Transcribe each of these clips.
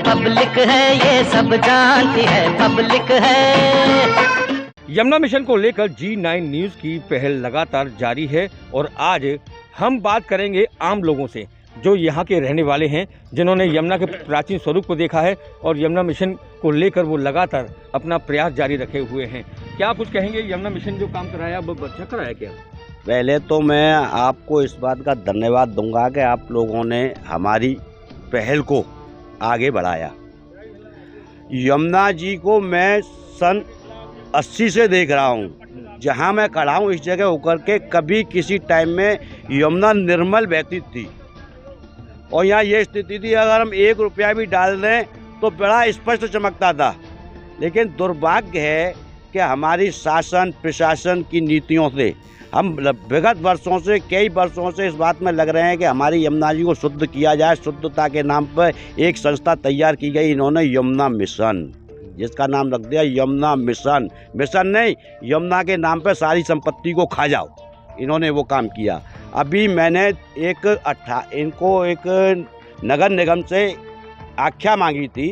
Public है, ये सब जानती है पब्लिक है। यमुना मिशन को लेकर G9 न्यूज़ की पहल लगातार जारी है और आज हम बात करेंगे आम लोगों से जो यहाँ के रहने वाले हैं, जिन्होंने यमुना के प्राचीन स्वरूप को देखा है और यमुना मिशन को लेकर वो लगातार अपना प्रयास जारी रखे हुए हैं। क्या आप कुछ कहेंगे, यमुना मिशन जो काम कराया वो अच्छा कराया क्या? पहले तो मैं आपको इस बात का धन्यवाद दूंगा कि आप लोगों ने हमारी पहल को आगे बढ़ाया। यमुना जी को मैं सन 80 से देख रहा हूँ। जहाँ मैं खड़ा हूँ इस जगह होकर के कभी किसी टाइम में यमुना निर्मल बहती थी और यहाँ ये स्थिति थी, अगर हम 1 रुपया भी डाल दें तो बड़ा स्पष्ट चमकता था। लेकिन दुर्भाग्य है कि हमारी शासन प्रशासन की नीतियों से हम विगत वर्षों से कई वर्षों से इस बात में लग रहे हैं कि हमारी यमुना जी को शुद्ध किया जाए। शुद्धता के नाम पर एक संस्था तैयार की गई, इन्होंने यमुना मिशन, जिसका नाम रख दिया यमुना मिशन। मिशन नहीं, यमुना के नाम पर सारी संपत्ति को खा जाओ, इन्होंने वो काम किया। अभी मैंने इनको एक नगर निगम से आख्या मांगी थी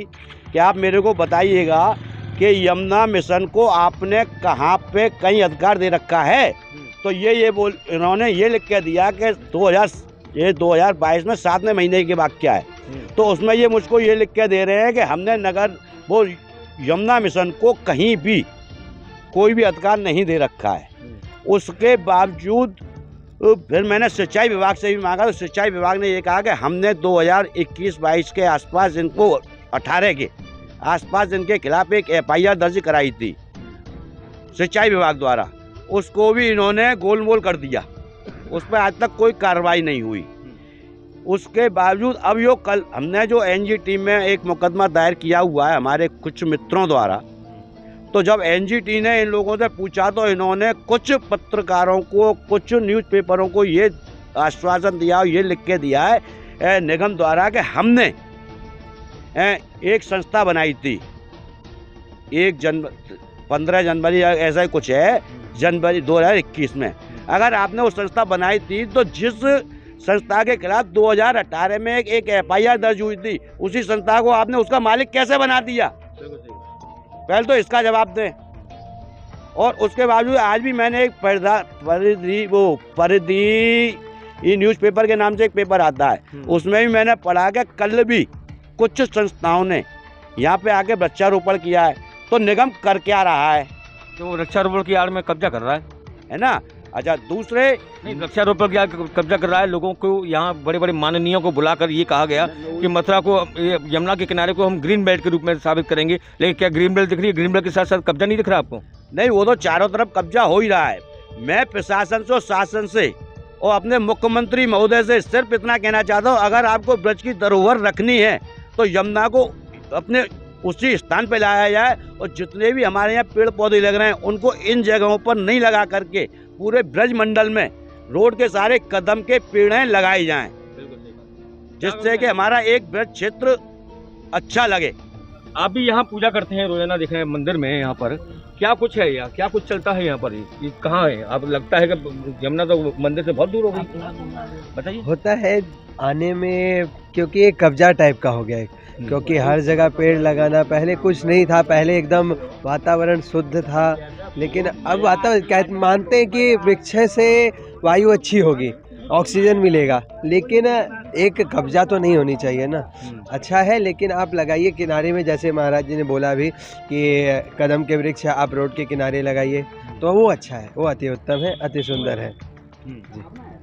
कि आप मेरे को बताइएगा कि यमुना मिशन को आपने कहाँ पे कहीं अधिकार दे रखा है। तो इन्होंने ये लिख के दिया कि 2022 में 7वें महीने के वाक्य है। तो उसमें ये मुझको ये लिख के दे रहे हैं कि हमने यमुना मिशन को कहीं भी कोई भी अधिकार नहीं दे रखा है। उसके बावजूद फिर मैंने सिंचाई विभाग से भी मांगा, तो सिंचाई विभाग ने ये कहा कि हमने 2021-22 के आसपास इनको 18 के आसपास इनके खिलाफ एक FIR दर्ज कराई थी सिंचाई विभाग द्वारा। उसको भी इन्होंने गोलमोल कर दिया, उस पर आज तक कोई कार्रवाई नहीं हुई। उसके बावजूद अब कल हमने जो NGT में एक मुकदमा दायर किया हुआ है हमारे कुछ मित्रों द्वारा, तो जब NGT ने इन लोगों से पूछा तो इन्होंने कुछ पत्रकारों को, कुछ न्यूज़पेपरों को ये आश्वासन दिया और ये लिख के दिया है निगम द्वारा कि हमने एक संस्था बनाई थी 15 जनवरी ऐसा ही कुछ है, जनवरी 2021 में। अगर आपने वो संस्था बनाई थी तो जिस संस्था के खिलाफ 2018 में एक FIR दर्ज हुई थी, उसी संस्था को आपने उसका मालिक कैसे बना दिया? पहले तो इसका जवाब दें। और उसके बावजूद आज भी मैंने एक परिधि न्यूज़पेपर के नाम से एक पेपर आता है, उसमें भी मैंने पढ़ा कि कल भी कुछ संस्थाओं ने यहाँ पे आके वृक्षारोपण किया है। तो निगम कर क्या रहा है? तो वृक्षारोपण की आड़ में कब्जा कर रहा है ना? अच्छा, दूसरे नहीं, वृक्षारोपण की कब्जा कर रहा है। लोगों को यहाँ बड़े बड़े माननीयों को बुलाकर ये कहा गया कि मथुरा को, यमुना के किनारे को हम ग्रीन बेल्ट के रूप में साबित करेंगे। लेकिन क्या ग्रीन बेल्ट दिख रही है? ग्रीन बेल्ट के साथ साथ कब्जा नहीं दिख रहा आपको? नहीं, वो तो चारों तरफ कब्जा हो ही रहा है। मैं प्रशासन से और शासन से और अपने मुख्यमंत्री महोदय से सिर्फ इतना कहना चाहता हूँ, अगर आपको ब्रज की धरोहर रखनी है तो यमुना को अपने उसी स्थान पर लाया जाए और जितने भी हमारे यहाँ पेड़ पौधे लग रहे हैं उनको इन जगहों पर नहीं लगा करके पूरे ब्रज मंडल में रोड के सारे कदम के पेड़ें लगाए जाएं, जिससे कि हमारा एक ब्रज क्षेत्र अच्छा लगे। आप भी यहाँ पूजा करते हैं, रोजाना देख रहे हैं मंदिर में। यहाँ पर क्या कुछ है, यहाँ क्या कुछ चलता है? यहाँ पर ये कहाँ है? आप लगता है कि यमुना तो मंदिर से बहुत दूर हो गई, बताइए। होता है आने में, क्योंकि एक कब्जा टाइप का हो गया है, क्योंकि हर जगह पेड़ लगाना, पहले कुछ नहीं था, पहले एकदम वातावरण शुद्ध था। लेकिन अब वातावरण मानते हैं कि वृक्ष से वायु अच्छी होगी, ऑक्सीजन मिलेगा, लेकिन एक कब्जा तो नहीं होनी चाहिए ना। अच्छा है, लेकिन आप लगाइए किनारे में, जैसे महाराज जी ने बोला अभी कि कदम के वृक्ष आप रोड के किनारे लगाइए, तो वो अच्छा है, वो अति उत्तम है, अति सुंदर है।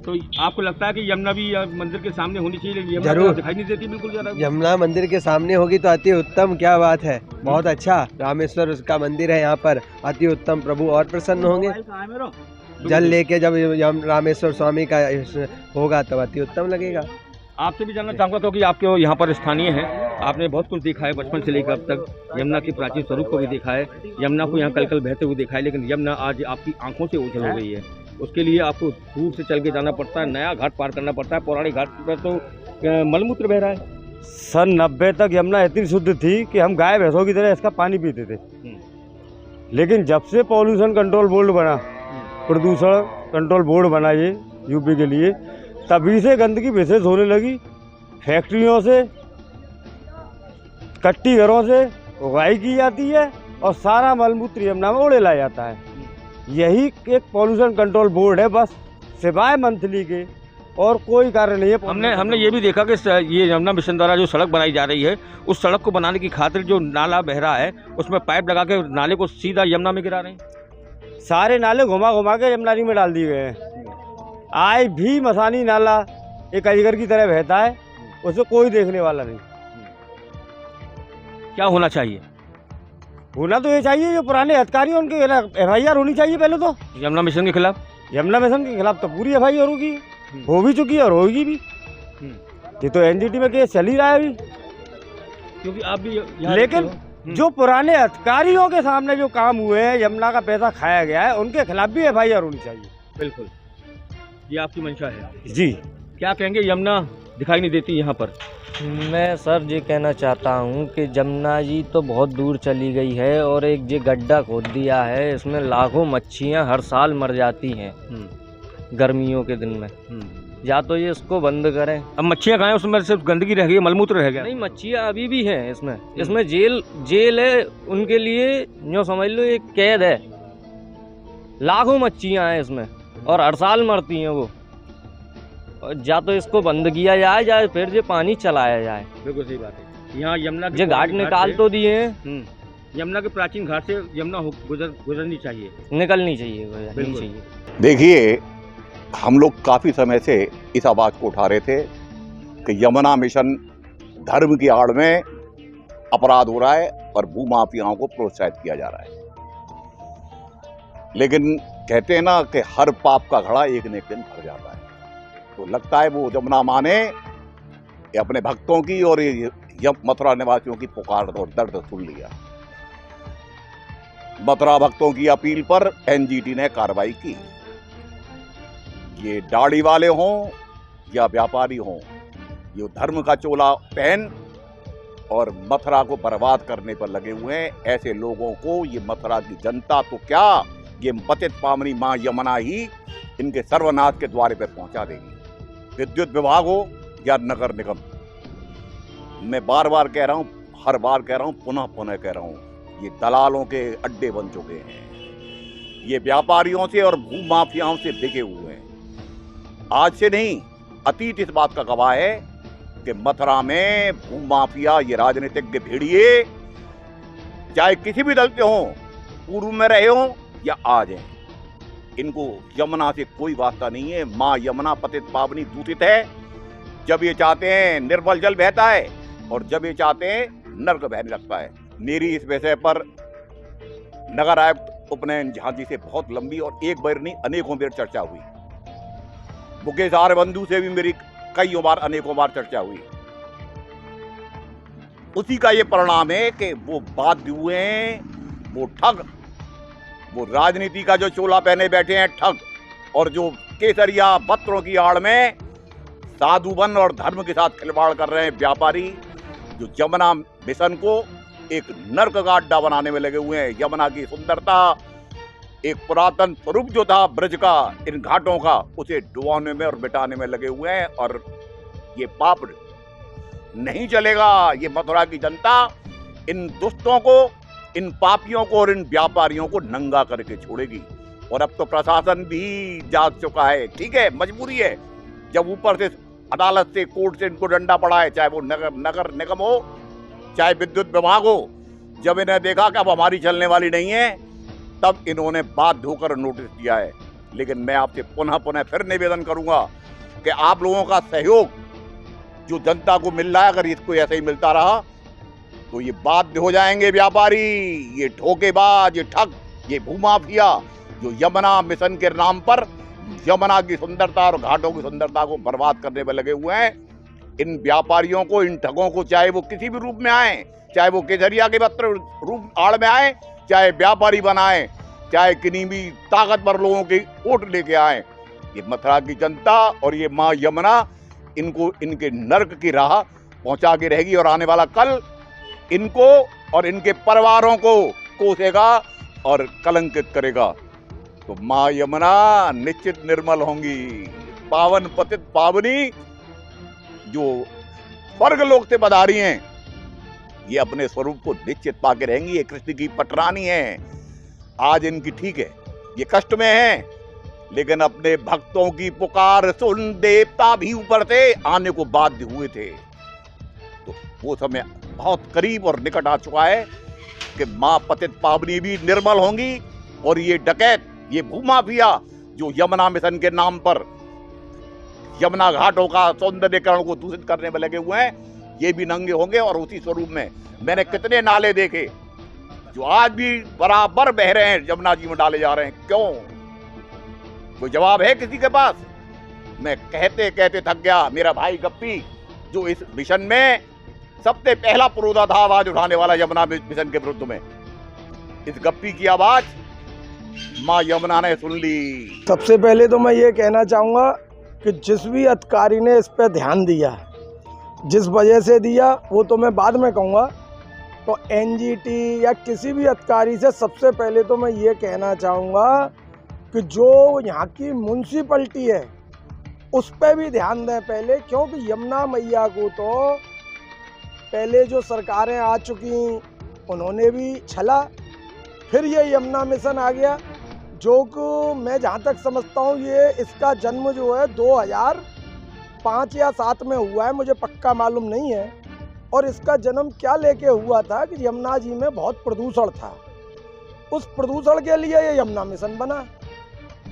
तो आपको लगता है कि यमुना भी मंदिर के सामने होनी चाहिए? जरूर, दिखाई नहीं देती बिल्कुल ज़्यादा। यमुना मंदिर के सामने होगी तो अति उत्तम, क्या बात है, बहुत अच्छा। रामेश्वर उसका मंदिर है यहाँ पर, अति उत्तम, प्रभु और प्रसन्न होंगे। जल लेके जब रामेश्वर स्वामी का होगा तब अति उत्तम लगेगा। आपसे भी जानना चाहूँगा क्योंकि आपके यहाँ पर स्थानीय हैं, आपने बहुत कुछ देखा है बचपन से लेकर अब तक। यमुना के प्राचीन स्वरूप को भी देखा है, यमुना को यहाँ कल कल बहते हुए देखा है, लेकिन यमुना आज आपकी आंखों से ओझल हो गई है। उसके लिए आपको दूर से चल के जाना पड़ता है, नया घाट पार करना पड़ता है। पुरानी घाट पर तो मलमूत्र बह रहा है। सन 90 तक यमुना इतनी शुद्ध थी कि हम गाय भैंसों की तरह इसका पानी पीते थे। लेकिन जब से पॉल्यूशन कंट्रोल बोर्ड बना, प्रदूषण कंट्रोल बोर्ड बना ये यूपी के लिए, तभी से गंदगी विशेष होने लगी। फैक्ट्रियों से कट्टी घरों से उगाई की जाती है और सारा मलमूत्र यमुना में उड़े लाया जाता है। यही एक पॉल्यूशन कंट्रोल बोर्ड है बस, सिवाय मंथली के और कोई कारण नहीं है। हमने ये भी देखा कि ये यमुना मिशन द्वारा जो सड़क बनाई जा रही है, उस सड़क को बनाने की खातिर जो नाला बह रहा है उसमें पाइप लगा के नाले को सीधा यमुना में गिरा रहे हैं। सारे नाले घुमा घुमा के यमुना नदी में डाल दिए गए हैं। आज भी मसानी नाला एक अजगर की तरह बहता है, उसे कोई देखने वाला नहीं। क्या होना चाहिए? होना तो ये चाहिए, जो पुराने अधिकारी उनके FIR होनी चाहिए पहले तो यमुना मिशन के खिलाफ। यमुना मिशन के खिलाफ तो पूरी FIR होगी, हो भी चुकी है और होगी भी। ये तो NGT में केस चल ही रहा है अभी, क्योंकि आप भी लेकिन जो पुराने अधिकारियों के सामने जो काम हुए हैं, यमुना का पैसा खाया गया है, उनके खिलाफ भी FIR होनी चाहिए। बिल्कुल, ये आपकी मंशा है जी। क्या कहेंगे? यमुना दिखाई नहीं देती यहाँ पर। मैं सर ये कहना चाहता हूँ कि जमुना जी तो बहुत दूर चली गई है और एक ये गड्ढा खोद दिया है, इसमें लाखों मच्छियाँ हर साल मर जाती हैं गर्मियों के दिन में। या तो ये इसको बंद करें। अब मच्छियाँ कहाँ हैं? उसमें सिर्फ गंदगी रह गई है, मलमूत्र रह गया। नहीं, मच्छियाँ अभी भी हैं इसमें जेल है उनके लिए, जो समझ लो एक कैद है। लाखों मच्छियाँ हैं इसमें और हर साल मरती हैं वो। या तो इसको बंद किया जाए, या फिर ये पानी चलाया जाए। बिल्कुल सही बात है। यहाँ यमुना ये घाट निकाल तो दिए हैं, यमुना के प्राचीन घाट से यमुना गुजरनी चाहिए, निकलनी चाहिए, गुजरनी चाहिए। देखिए, हम लोग काफ़ी समय से इस आवाज़ को उठा रहे थे कि यमुना मिशन धर्म की आड़ में अपराध हो रहा है और भूमाफियाओं को प्रोत्साहित किया जा रहा है। लेकिन कहते हैं ना कि हर पाप का घड़ा एक न एक दिन भर जाता है। तो लगता है वो यमुना माँ ने अपने भक्तों की और मथुरा निवासियों की पुकार और दर्द सुन लिया। मथुरा भक्तों की अपील पर NGT ने कार्रवाई की। ये दाढ़ी वाले हों या व्यापारी हों, ये धर्म का चोला पहन और मथुरा को बर्बाद करने पर लगे हुए हैं। ऐसे लोगों को ये मथुरा की जनता तो क्या, ये पतित पावनी माँ यमुना ही इनके सर्वनाश के द्वारे पर पहुंचा देगी। विद्युत विभाग हो या नगर निगम, मैं बार बार कह रहा हूं, हर बार कह रहा हूं, पुनः पुनः कह रहा हूं, ये दलालों के अड्डे बन चुके हैं। ये व्यापारियों से और भूमाफियाओं से बिके हुए हैं। आज से नहीं, अतीत इस बात का गवाह है कि मथुरा में भूमाफिया, ये राजनीतिक भेड़िए, चाहे किसी भी दल के हों, पूर्व में रहे हों या आज हैं, इनको यमुना से कोई वास्ता नहीं है। माँ यमुना पतित पावनी दूषित है। जब ये चाहते हैं निर्मल जल बहता है और जब ये चाहते हैं नर्क बहने लगता है। मेरी इस विषय पर नगर आयुक्त उपनयन झांसी से बहुत लंबी और एक बार नहीं अनेकों बार चर्चा हुई। मुकेश आर बंधु से भी मेरी कई बार अनेकों बार चर्चा हुई। उसी का ये परिणाम है कि वो बाध्य हुए हैं, वो ठग, वो राजनीति का जो चोला पहने बैठे हैं ठग, और जो केसरिया पत्रों की आड़ में साधुवन और धर्म के साथ खिलवाड़ कर रहे हैं व्यापारी, जो यमुना मिशन को एक नर्क का अड्डा बनाने में लगे हुए हैं। यमुना की सुंदरता, एक पुरातन स्वरूप जो था ब्रज का, इन घाटों का, उसे डुबाने में और मिटाने में लगे हुए हैं। और ये पाप नहीं चलेगा। ये मथुरा की जनता इन दुष्टों को, इन पापियों को और इन व्यापारियों को नंगा करके छोड़ेगी। और अब तो प्रशासन भी जाग चुका है। ठीक है, मजबूरी है। जब ऊपर से अदालत से, कोर्ट से इनको डंडा पड़ा है, चाहे वो नगर निगम हो, चाहे विद्युत विभाग हो, जब इन्हें देखा कि अब हमारी चलने वाली नहीं है, तब इन्होंने बाध्य होकर नोटिस दिया है। लेकिन मैं आपसे पुनः पुनः फिर निवेदन करूंगा कि आप लोगों का सहयोग जो जनता को मिल रहा है, अगर इसको ऐसे ही मिलता रहा तो ये बाध्य हो जाएंगे व्यापारी, ये धोखेबाज, ये ठग, ये भूमाफिया, जो यमुना मिशन के नाम पर यमुना की सुंदरता और घाटों की सुंदरता को बर्बाद करने में लगे हुए हैं। इन व्यापारियों को, इन ठगों को, चाहे वो किसी भी रूप में आए, चाहे वो केसरिया के पत्र रूप आड़ में आए, चाहे व्यापारी बनाए, चाहे किन्हीं भी ताकतवर लोगों के वोट लेके आए, ये मथुरा की जनता और ये माँ यमुना इनको इनके नर्क की राह पहुंचा के रहेगी। और आने वाला कल इनको और इनके परिवारों को कोसेगा और कलंकित करेगा। तो माँ यमुना निश्चित निर्मल होंगी। पावन पतित पावनी जो स्वर्ग लोक से पधारी हैं, ये अपने स्वरूप को निश्चित पाके रहेंगी। ये कृष्ण की पटरानी है। आज इनकी ठीक है, ये कष्ट में है, लेकिन अपने भक्तों की पुकार सुन देवता भी ऊपर से आने को बाध्य हुए थे। तो वो समय बहुत करीब और निकट आ चुका है कि मां पतित पावनी भी निर्मल होंगी और ये डकैत, ये भूमाफिया जो यमुना मिशन के नाम पर यमुना घाटों का सौंदर्यीकरण को दूषित करने में लगे हुए हैं, ये भी नंगे होंगे। और उसी स्वरूप में मैंने कितने नाले देखे जो आज भी बराबर बह रहे हैं, यमुना जी में डाले जा रहे हैं। क्यों? कोई जवाब है किसी के पास? मैं कहते कहते थक गया। मेरा भाई गप्पी जो इस मिशन में सबसे पहला पुरोधा था आवाज उठाने वाला यमुना मिशन के विरुद्ध में, इस गप्पी की आवाज मां यमुना ने सुन ली। सबसे पहले तो मैं ये कहना चाहूँगा कि जिस भी अधिकारी ने इस पर ध्यान दिया, जिस वजह से दिया वो तो मैं बाद में कहूँगा, तो एनजीटी या किसी भी अधिकारी से सबसे पहले तो मैं ये कहना चाहूँगा कि जो यहाँ की म्यूनसिपलिटी है उस पर भी ध्यान दें पहले, क्योंकि यमुना मैया को तो पहले जो सरकारें आ चुकी उन्होंने भी छला, फिर ये यमुना मिशन आ गया, जो कि मैं जहाँ तक समझता हूँ ये इसका जन्म जो है 2005 या 7 में हुआ है, मुझे पक्का मालूम नहीं है। और इसका जन्म क्या लेके हुआ था कि यमुना जी में बहुत प्रदूषण था, उस प्रदूषण के लिए ये यमुना मिशन बना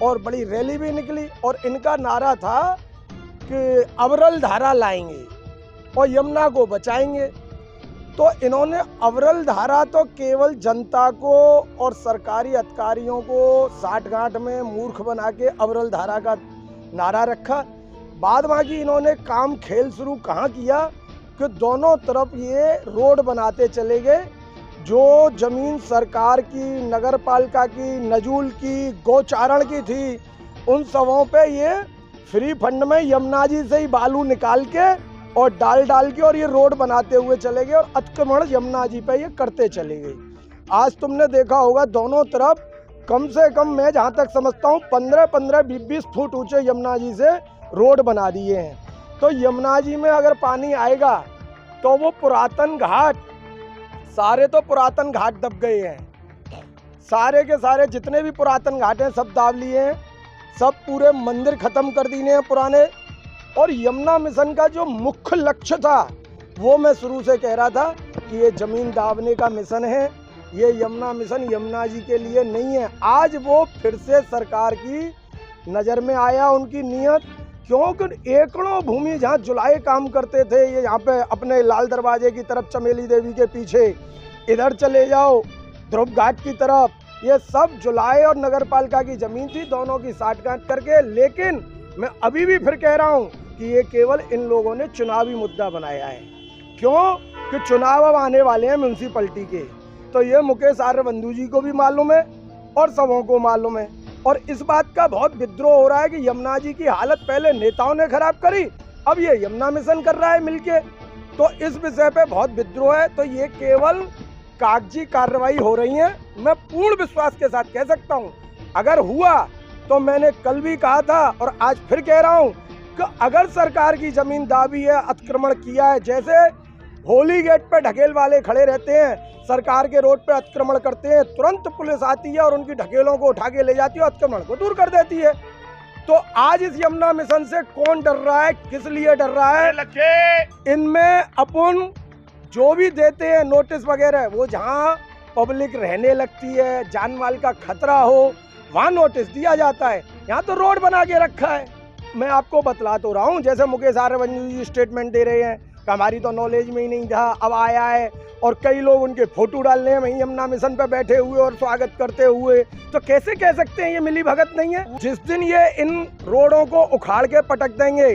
और बड़ी रैली भी निकली और इनका नारा था कि अविरल धारा लाएंगे और यमुना को बचाएंगे। तो इन्होंने अविरल धारा तो केवल जनता को और सरकारी अधिकारियों को साठगांठ में मूर्ख बना के अविरल धारा का नारा रखा। बाद बाकी इन्होंने काम खेल शुरू कहाँ किया कि दोनों तरफ ये रोड बनाते चले गए। जो जमीन सरकार की, नगर पालिका की, नजूल की, गौचारण की थी, उन सबों पे ये फ्री फंड में यमुना जी से ही बालू निकाल के और डाल के और ये रोड बनाते हुए चले गए और अतिक्रमण यमुना जी पे ये करते चले गए। आज तुमने देखा होगा दोनों तरफ कम से कम मैं जहाँ तक समझता हूँ 15-15, 20-20 फुट ऊंचे यमुना जी से रोड बना दिए हैं। तो यमुना जी में अगर पानी आएगा तो वो पुरातन घाट, सारे तो पुरातन घाट दब गए हैं, सारे के सारे जितने भी पुरातन घाट हैं सब दाब लिए हैं, सब पूरे मंदिर खत्म कर दिए हैं पुराने। और यमुना मिशन का जो मुख्य लक्ष्य था वो मैं शुरू से कह रहा था कि ये जमीन दाबने का मिशन है, ये यमुना मिशन यमुना जी के लिए नहीं है। आज वो फिर से सरकार की नज़र में आया उनकी नीयत, क्योंकि एकड़ों भूमि जहाँ जुलाए काम करते थे, ये यहाँ पे अपने लाल दरवाजे की तरफ चमेली देवी के पीछे, इधर चले जाओ ध्रुव घाट की तरफ, ये सब जुलाए और नगर पालिका की ज़मीन थी, दोनों की साठगांठ करके। लेकिन मैं अभी भी फिर कह रहा हूँ कि ये केवल इन लोगों ने चुनावी मुद्दा बनाया है। क्यों? कि चुनाव अब आने वाले हैं म्यूनसिपलिटी के, तो ये मुकेश आर्यबंधु जी को भी मालूम है और सबों को मालूम है। और इस बात का बहुत विद्रोह हो रहा है कि यमुना जी की हालत पहले नेताओं ने खराब करी, अब ये यमुना मिशन कर रहा है मिलके। तो इस विषय पे बहुत विद्रोह है। तो ये केवल कागजी कार्रवाई हो रही है। मैं पूर्ण विश्वास के साथ कह सकता हूँ, अगर हुआ तो मैंने कल भी कहा था और आज फिर कह रहा हूँ कि अगर सरकार की जमीन दाबी है, अतिक्रमण किया है, जैसे होली गेट पे ढकेल वाले खड़े रहते हैं, सरकार के रोड पे अतिक्रमण करते हैं, तुरंत पुलिस आती है और उनकी ढकेलों को उठा के ले जाती है, अतिक्रमण को दूर कर देती है। तो आज इस यमुना मिशन से कौन डर रहा है, किस लिए डर रहा है? इनमें अपन जो भी देते हैं नोटिस वगैरह, वो जहाँ पब्लिक रहने लगती है, जान माल का खतरा हो, वहाँ नोटिस दिया जाता है। यहाँ तो रोड बना के रखा है। मैं आपको बतला तो रहा हूँ, जैसे मुकेश आर्यबंधु जी स्टेटमेंट दे रहे हैं कि हमारी तो नॉलेज में ही नहीं था, अब आया है, और कई लोग उनके फोटो डाल रहे हैं वहीं यमुना मिशन पे बैठे हुए और स्वागत करते हुए। तो कैसे कह सकते हैं ये मिली भगत नहीं है? जिस दिन ये इन रोडों को उखाड़ के पटक देंगे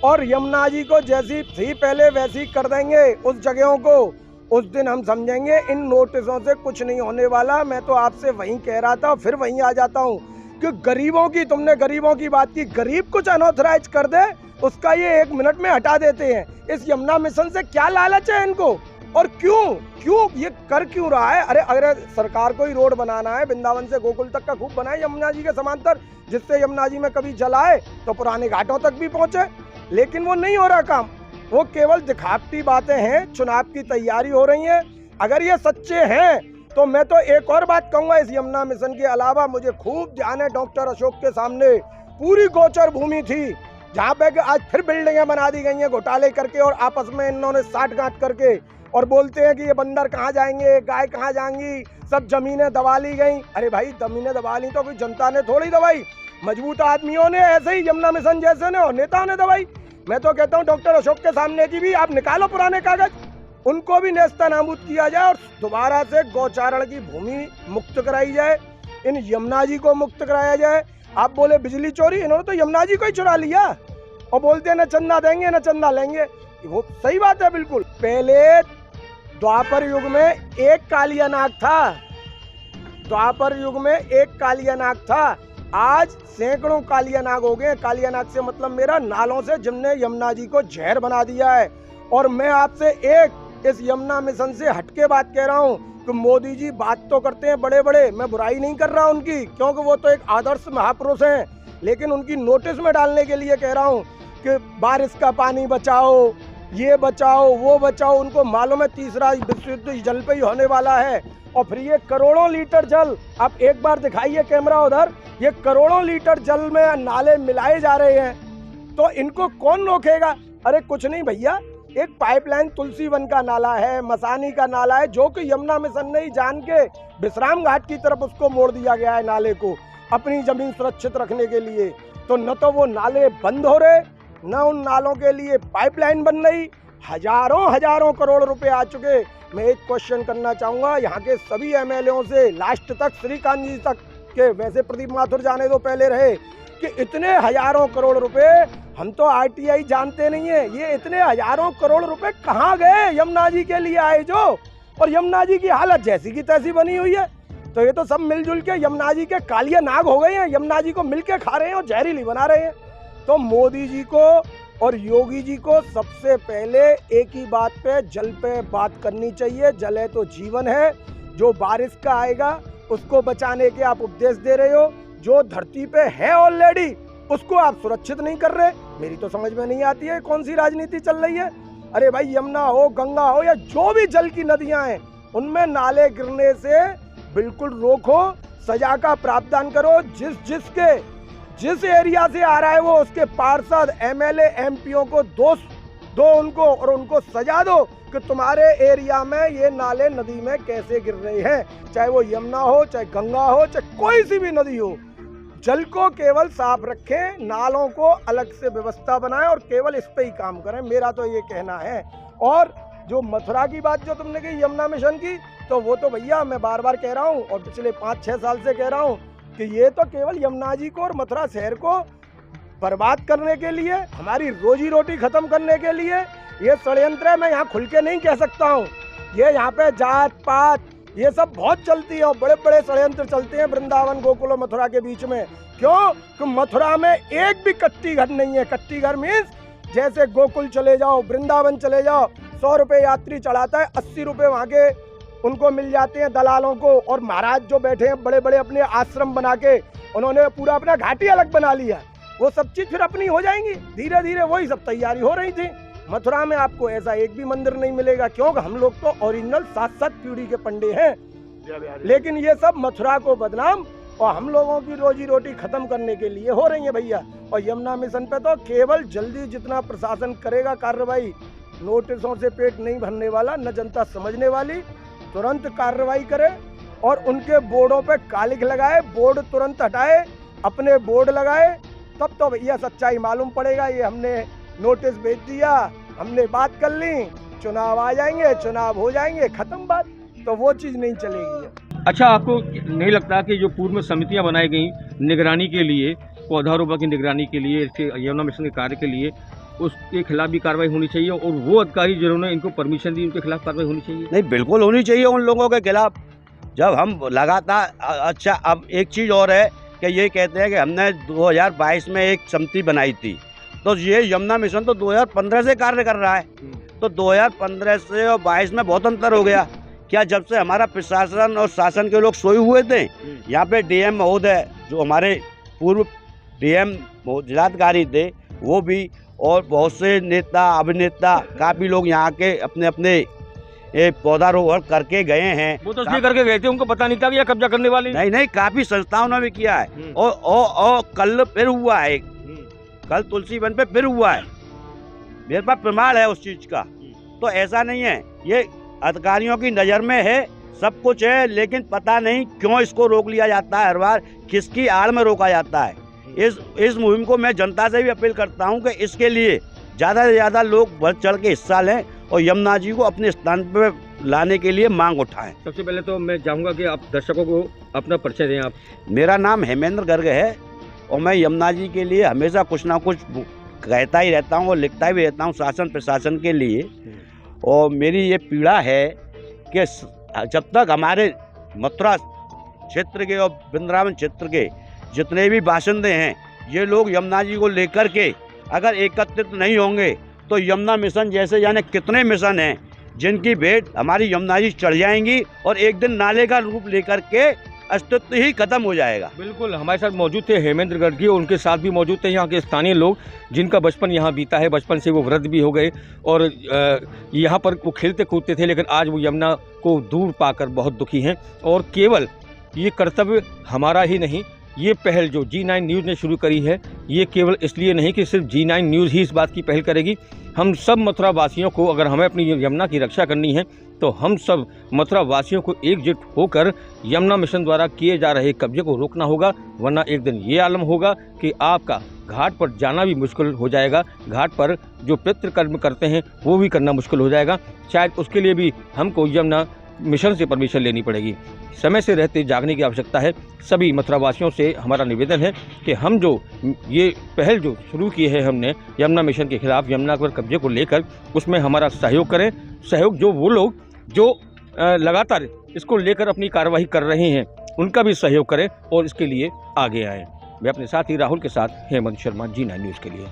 और यमुना जी को जैसी थी पहले वैसी कर देंगे उस जगहों को, उस दिन हम समझेंगे इन नोटिसों से कुछ नहीं होने वाला। मैं तो आपसे वहीं कह रहा था, फिर वहीं आ जाता हूँ कि गरीबों की, तुमने गरीबों की बात की, गरीब कुछ अनऑथराइज कर दे उसका ये 1 मिनट में हटा देते हैं। इस यमुना मिशन से क्या लालच है इनको और क्यों ये कर क्यों रहा है? अरे सरकार को ही रोड बनाना है, वृंदावन से गोकुल तक का खूब बनाए यमुना जी के समांतर, जिससे यमुना जी में कभी जल आए तो पुराने घाटों तक भी पहुंचे, लेकिन वो नहीं हो रहा काम। वो केवल दिखावटी बातें हैं, चुनाव की तैयारी हो रही है। अगर ये सच्चे हैं तो मैं तो एक और बात कहूँगा, इस यमुना मिशन के अलावा मुझे खूब ध्यान है डॉक्टर अशोक के सामने पूरी गोचर भूमि थी जहाँ पे कि आज फिर बिल्डिंगें बना दी गई हैं घोटाले करके, और आपस में इन्होंने साठगांठ करके, और बोलते हैं कि ये बंदर कहाँ जाएंगे, गाय कहाँ जाएंगी, सब जमीनें दबा ली गई। अरे भाई, जमीनें दबा ली तो कोई जनता ने थोड़ी दबाई, मजबूत आदमियों ने, ऐसे ही यमुना मिशन जैसे ने और नेताओं ने दबाई। मैं तो कहता हूँ डॉक्टर अशोक के सामने की भी आप निकालो पुराने कागज, उनको भी नेस्ता नाबूद किया जाए और दोबारा से गौचारण की भूमि मुक्त कराई जाए, इन यमुना जी को मुक्त कराया जाए। आप बोले बिजली चोरी, इन्होंने तो यमुना जी को ही चुरा लिया और बोलते हैं न चंदा देंगे न चंदा लेंगे। वो सही बात है बिल्कुल। पहले द्वापर युग में एक कालिया नाग था, द्वापर युग में एक कालिया नाग था, आज सैकड़ों कालिया नाग हो गए। कालिया नाग से मतलब मेरा नालों से जिनने यमुना जी को जहर बना दिया है। और मैं आपसे एक इस यमुना मिशन से हटके बात कह रहा हूँ कि मोदी जी बात तो करते हैं बड़े बड़े, मैं बुराई नहीं कर रहा उनकी, क्योंकि वो तो एक आदर्श महापुरुष हैं, लेकिन उनकी नोटिस में डालने के लिए कह रहा हूँ कि बारिश का पानी बचाओ, ये बचाओ, वो बचाओ। उनको मालूम है तीसरा विश्व युद्ध जल पे ही होने वाला है। और फिर ये करोड़ों लीटर जल, आप एक बार दिखाइए कैमरा उधर, ये करोड़ों लीटर जल में नाले मिलाए जा रहे हैं, तो इनको कौन रोकेगा? अरे कुछ नहीं भैया, एक पाइपलाइन तुलसी वन का नाला है, मसानी का नाला है, जो कि यमुना मिशन ने ही जान के विश्राम घाट की तरफ उसको मोड़ दिया गया है नाले को, अपनी जमीन सुरक्षित रखने के लिए। तो न तो वो नाले बंद हो रहे, न उन नालों के लिए पाइपलाइन बन रही। हजारों करोड़ रुपए आ चुके। मैं एक क्वेश्चन करना चाहूँगा यहाँ के सभी एमएलएओं से, लास्ट तक श्रीकांत जी तक के, वैसे प्रदीप माथुर जाने दो पहले रहे, कि इतने हजारों करोड़ रुपए, हम तो आरटीआई जानते नहीं है, ये इतने हजारों करोड़ रुपए कहाँ गए यमुना जी के लिए आए जो? और यमुना जी की हालत जैसी की तैसी बनी हुई है। तो ये तो सब मिलजुल के यमुना जी के कालिया नाग हो गए हैं, यमुना जी को मिलके खा रहे हैं और जहरीली बना रहे हैं। तो मोदी जी को और योगी जी को सबसे पहले एक ही बात पे, जल पे बात करनी चाहिए। जल है तो जीवन है। जो बारिश का आएगा उसको बचाने के आप उपदेश दे रहे हो, जो धरती पे है ऑलरेडी उसको आप सुरक्षित नहीं कर रहे। मेरी तो समझ में नहीं आती है कौन सी राजनीति चल रही है। अरे भाई, यमुना हो, गंगा हो, या जो भी जल की नदियां हैं, उनमें नाले गिरने से बिल्कुल रोको, सजा का प्रावधान करो। जिस एरिया से आ रहा है वो उसके पार्षद, एमएलए, एमपीओ को दोष दो उनको, और उनको सजा दो कि तुम्हारे एरिया में ये नाले नदी में कैसे गिर रहे हैं। चाहे वो यमुना हो, चाहे गंगा हो, चाहे कोई सी भी नदी हो, जल को केवल साफ रखें, नालों को अलग से व्यवस्था बनाएं और केवल इस पे ही काम करें। मेरा तो ये कहना है। और जो मथुरा की बात जो तुमने कही यमुना मिशन की, तो वो तो भैया मैं बार बार कह रहा हूँ और पिछले 5-6 साल से कह रहा हूँ कि ये तो केवल यमुना जी को और मथुरा शहर को बर्बाद करने के लिए, हमारी रोजी रोटी खत्म करने के लिए ये षड्यंत्र है। मैं यहाँ खुल के नहीं कह सकता हूँ। ये यहाँ पे जात पात ये सब बहुत चलती है और बड़े बड़े षड्यंत्र चलते हैं वृंदावन, गोकुल और मथुरा के बीच में। क्यों? कि मथुरा में एक भी कट्टी घर नहीं है। कट्टी घर मीन्स जैसे गोकुल चले जाओ, वृंदावन चले जाओ, 100 रुपये यात्री चढ़ाता है, 80 रुपये वहाँ के उनको मिल जाते हैं दलालों को। और महाराज जो बैठे हैं बड़े बड़े अपने आश्रम बना के, उन्होंने पूरा अपना घाटी अलग बना लिया। वो सब चीज़ फिर अपनी हो जाएंगी धीरे धीरे। वही सब तैयारी हो रही थी। मथुरा में आपको ऐसा एक भी मंदिर नहीं मिलेगा, क्योंकि हम लोग तो ओरिजिनल 7-7 पीढ़ी के पंडे हैं। लेकिन ये सब मथुरा को बदनाम और हम लोगों की रोजी रोटी खत्म करने के लिए हो रही है भैया। और यमुना मिशन पे तो केवल जल्दी जितना प्रशासन करेगा कार्रवाई, नोटिसों से पेट नहीं भरने वाला, न जनता समझने वाली, तुरंत कार्रवाई करे और उनके बोर्डों पे कालिख लगाए, बोर्ड तुरंत हटाए, अपने बोर्ड लगाए, तब तो भैया सच्चाई मालूम पड़ेगा। ये हमने नोटिस भेज दिया, हमने बात कर ली, चुनाव आ जाएंगे, चुनाव हो जाएंगे, खत्म बात, तो वो चीज़ नहीं चलेगी। अच्छा, आपको नहीं लगता कि जो पूर्व में समितियां बनाई गई निगरानी के लिए, पौधारोपण की निगरानी के लिए, इसके यमुना मिशन के कार्य के लिए, उसके खिलाफ भी कार्रवाई होनी चाहिए और वो अधिकारी जिन्होंने इनको परमिशन दी उनके खिलाफ कार्रवाई होनी चाहिए? नहीं, बिल्कुल होनी चाहिए उन लोगों के खिलाफ। जब हम लगातार, अच्छा अब एक चीज़ और है कि ये कहते हैं कि हमने 2022 में एक समिति बनाई थी, तो ये यमुना मिशन तो 2015 से कार्य कर रहा है। तो 2015 से और 22 में बहुत अंतर हो गया। क्या जब से हमारा प्रशासन और शासन के लोग सोए हुए थे? यहाँ पे डीएम महोदय जो हमारे पूर्व डीएम जिलाधिकारी थे वो भी, और बहुत से नेता अभिनेता काफ़ी लोग यहाँ के अपने अपने पौधारोपण करके गए हैं। वो तो इसलिए करके गए थे, उनको पता नहीं था कि यह कब्जा करने वाले। नहीं, काफ़ी संस्थाओं ने भी किया है। और कल फिर हुआ है, कल तुलसी वन पे फिर हुआ है, मेरे पास प्रमाण है उस चीज़ का। तो ऐसा नहीं है, ये अधिकारियों की नज़र में है, सब कुछ है, लेकिन पता नहीं क्यों इसको रोक लिया जाता है हर बार, किसकी आड़ में रोका जाता है। इस मुहिम को मैं जनता से भी अपील करता हूं कि इसके लिए ज़्यादा से ज़्यादा लोग बढ़ चढ़ के हिस्सा लें और यमुना जी को अपने स्थान पर लाने के लिए मांग उठाएं। सबसे पहले तो मैं चाहूँगा कि आप दर्शकों को अपना परिचय दें। आप? मेरा नाम हेमेंद्र गर्ग है और मैं यमुना जी के लिए हमेशा कुछ ना कुछ कहता ही रहता हूँ और लिखता भी रहता हूँ शासन प्रशासन के लिए। और मेरी ये पीड़ा है कि जब तक हमारे मथुरा क्षेत्र के और वृंदावन क्षेत्र के जितने भी बाशिंदे हैं, ये लोग यमुना जी को लेकर के अगर एकत्रित नहीं होंगे तो यमुना मिशन जैसे यानी कितने मिशन हैं जिनकी भेंट हमारी यमुना जी चढ़ जाएंगी और एक दिन नाले का रूप लेकर के अस्तित्व ही खत्म हो जाएगा। बिल्कुल, हमारे साथ मौजूद थे हेमेंद्र गर्ग जी, उनके साथ भी मौजूद थे यहाँ के स्थानीय लोग जिनका बचपन यहाँ बीता है, बचपन से वो वृद्ध भी हो गए और यहाँ पर वो खेलते कूदते थे, लेकिन आज वो यमुना को दूर पाकर बहुत दुखी हैं। और केवल ये कर्तव्य हमारा ही नहीं, ये पहल जो G9 न्यूज़ ने शुरू करी है, ये केवल इसलिए नहीं कि सिर्फ G9 न्यूज़ ही इस बात की पहल करेगी। हम सब मथुरा वासियों को, अगर हमें अपनी यमुना की रक्षा करनी है तो हम सब मथुरा वासियों को एकजुट होकर यमुना मिशन द्वारा किए जा रहे कब्जे को रोकना होगा, वरना एक दिन ये आलम होगा कि आपका घाट पर जाना भी मुश्किल हो जाएगा। घाट पर जो पितृकर्म करते हैं वो भी करना मुश्किल हो जाएगा। शायद उसके लिए भी हमको यमुना मिशन से परमिशन लेनी पड़ेगी। समय से रहते जागने की आवश्यकता है। सभी मथुरा वासियों से हमारा निवेदन है कि हम जो ये पहल जो शुरू की है हमने यमुना मिशन के खिलाफ, यमुना पर कब्जे को लेकर, उसमें हमारा सहयोग करें। सहयोग जो वो लोग जो लगातार इसको लेकर अपनी कार्रवाई कर रहे हैं उनका भी सहयोग करें और इसके लिए आगे आएँ। मैं अपने साथी राहुल के साथ हेमंत शर्मा, G9 न्यूज़ के लिए।